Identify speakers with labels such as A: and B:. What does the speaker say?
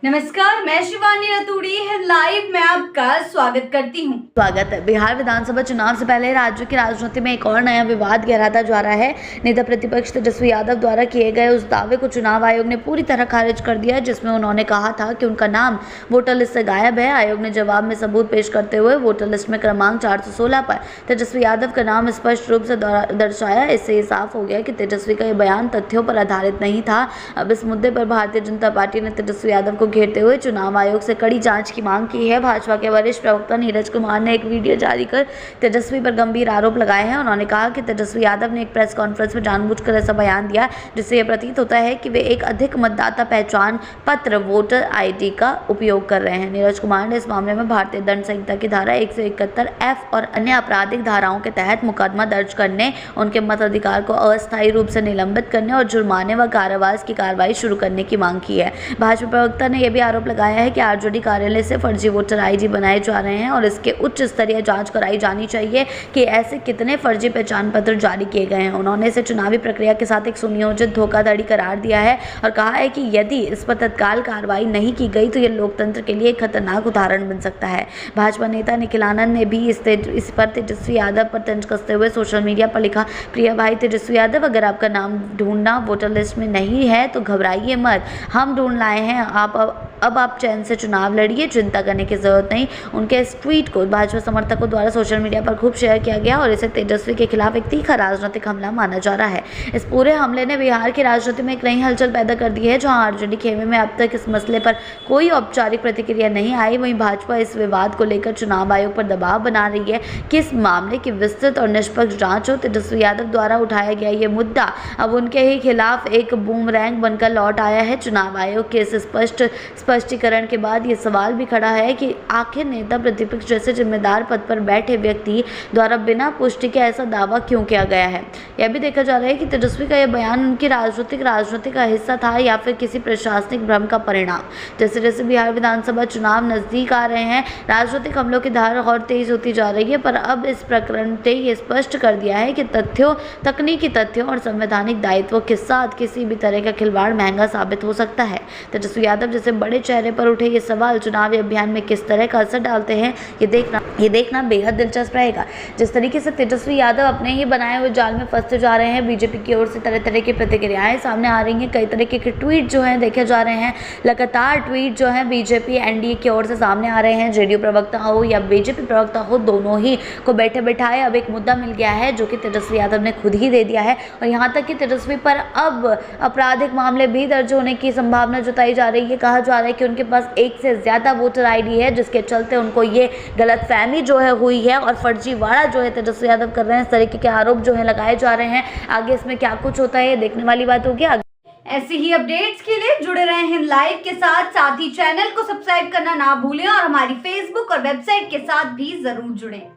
A: नमस्कार, मैं शिवानी रतूड़ी लाइव में आपका स्वागत करती हूँ।
B: स्वागत है। बिहार विधानसभा चुनाव से पहले राज्य की राजनीति में एक और नया विवाद गहराता जा रहा है। नेता प्रतिपक्ष तेजस्वी यादव द्वारा किए गए उस दावे को चुनाव आयोग ने पूरी तरह खारिज कर दिया, जिसमें उन्होंने कहा था कि उनका नाम वोटर लिस्ट से गायब है। आयोग ने जवाब में सबूत पेश करते हुए वोटर लिस्ट में क्रमांक 416 पर तेजस्वी यादव का नाम स्पष्ट रूप से दर्शाया। इससे ये साफ हो गया कि तेजस्वी का ये बयान तथ्यों पर आधारित नहीं था। अब इस मुद्दे पर भारतीय जनता पार्टी ने तेजस्वी यादव को घेरते हुए चुनाव आयोग से कड़ी जांच की मांग की है। भाजपा के वरिष्ठ प्रवक्ता नीरज कुमार ने एक वीडियो जारी कर तेजस्वी पर गंभीर आरोप लगाए हैं। उन्होंने कहा कि तेजस्वी यादव ने एक प्रेस कॉन्फ्रेंस में जानबूझकर ऐसा बयान दिया जिससे यह प्रतीत होता है कि वे एक अधिक मतदाता पहचान पत्र वोटर आईडी का उपयोग कर रहे हैं। नीरज कुमार ने इस मामले में भारतीय दंड संहिता की धारा 171F और अन्य आपराधिक धाराओं के तहत मुकदमा दर्ज करने, उनके मताधिकार को अस्थायी रूप से निलंबित करने और जुर्माने व कारावास की कार्रवाई शुरू करने की मांग की है। भाजपा प्रवक्ता ने यह भी आरोप लगाया है कि आरजेडी कार्यालय से फर्जी वोटर आईडी बनाए जा रहे हैं और इसके उच्च स्तरीय जांच कराई जानी चाहिए कि ऐसे कितने फर्जी पहचान पत्र जारी किए गए हैं। उन्होंने इसे चुनावी प्रक्रिया के साथ एक सुनियोजित धोखाधड़ी करार दिया है और कहा है कि यदि इस पर तत्काल कार्रवाई नहीं की गई तो यह लोकतंत्र के लिए एक खतरनाक उदाहरण बन सकता है। भाजपा नेता निखिल आनंद ने भी इस पर तेजस्वी यादव पर तंज कसते हुए सोशल मीडिया पर लिखा, प्रिय भाई तेजस्वी यादव, अगर आपका नाम ढूंढना वोटर लिस्ट में नहीं है तो घबराइए मत, हम ढूंढ लाए हैं। अब आप चैन से चुनाव लड़िए, चिंता करने की जरूरत नहीं। उनके इस ट्वीट को भाजपा समर्थकों द्वारा सोशल मीडिया पर खूब शेयर किया गया और इसे तेजस्वी के खिलाफ एक तीखा राजनीतिक हमला माना जा रहा है। इस पूरे हमले ने बिहार की राजनीति में एक नई हलचल पैदा कर दी है। जहां आरजेडी खेमे में अब तक इस मसले पर कोई औपचारिक प्रतिक्रिया नहीं आई, वहीं भाजपा इस विवाद को लेकर चुनाव आयोग पर दबाव बना रही है कि इस मामले की विस्तृत और निष्पक्ष जांच हो। तेजस्वी यादव द्वारा उठाया गया ये मुद्दा अब उनके ही खिलाफ एक बूमरैंग बनकर लौट आया है। चुनाव आयोग के इस स्पष्टीकरण के बाद ये सवाल भी खड़ा है कि आखिर नेता प्रतिपक्ष जैसे जिम्मेदार पद पर बैठे व्यक्ति द्वारा बिना पुष्टि के ऐसा दावा क्यों किया गया है। यह भी देखा जा रहा है कि तेजस्वी का यह बयान उनकी राजनीति का हिस्सा था या फिर किसी प्रशासनिक भ्रम का परिणाम। जैसे जैसे बिहार विधानसभा चुनाव नजदीक आ रहे हैं, राजनीतिक हमलों की धार और तेज होती जा रही है, पर अब इस प्रकरण ने यह स्पष्ट कर दिया है कि तकनीकी तथ्यों और संवैधानिक दायित्वों के साथ किसी भी तरह का खिलवाड़ महंगा साबित हो सकता है। तेजस्वी यादव जैसे बड़े चेहरे पर उठे ये सवाल चुनावी अभियान में किस तरह का असर डालते हैं, ये देखना बेहद दिलचस्प रहेगा। जिस तरीके से तेजस्वी यादव अपने ही बनाए हुए जाल में फंसते जा रहे हैं, बीजेपी की ओर से तरह तरह की प्रतिक्रियाएं सामने आ रही हैं। कई तरीके के ट्वीट जो हैं देखे जा रहे हैं। लगातार ट्वीट जो हैं बीजेपी एनडीए की ओर से सामने आ रहे हैं। जेडीयू प्रवक्ता हो या बीजेपी प्रवक्ता हो, दोनों ही को बैठे बैठाए अब एक मुद्दा मिल गया है जो कि तेजस्वी यादव ने खुद ही दे दिया है। और यहाँ तक कि तेजस्वी पर अब आपराधिक मामले भी दर्ज होने की संभावना जताई जा रही है। कहा जा रहा है कि उनके पास एक से ज्यादा वोटर आईडी है, जिसके चलते उनको ये गलतफहमी जो है हुई है और फर्जीवाड़ा जो है तेजस्वी यादव कर रहे हैं। इस तरीके के आरोप जो है लगाए जा रहे हैं। आगे इसमें क्या कुछ होता है ये देखने वाली बात होगी।
A: ऐसी ही अपडेट्स के लिए जुड़े रहे हैं लाइव के साथ ही चैनल को सब्सक्राइब करना ना भूलें और हमारी फेसबुक और वेबसाइट के साथ भी जरूर जुड़ें।